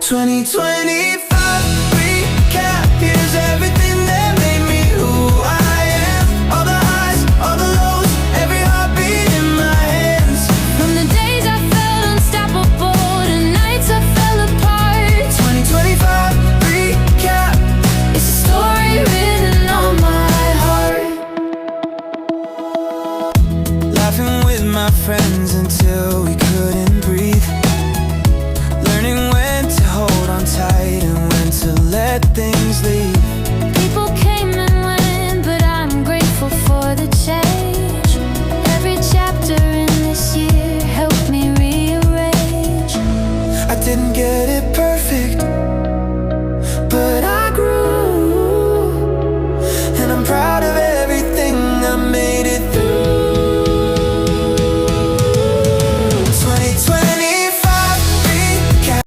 2025 recap. Here's everything that made me who I am. All the highs, all the lows, every heartbeat in my hands. From the days I felt unstoppable to nights I fell apart. 2025 recap. It's a story written on my heart. Laughing with my friends until we couldn't breathe. Learning when to hold on tight and when to let things leave. People came and went, but I'm grateful for the change. Every chapter in this year helped me rearrange. I didn't get it perfect,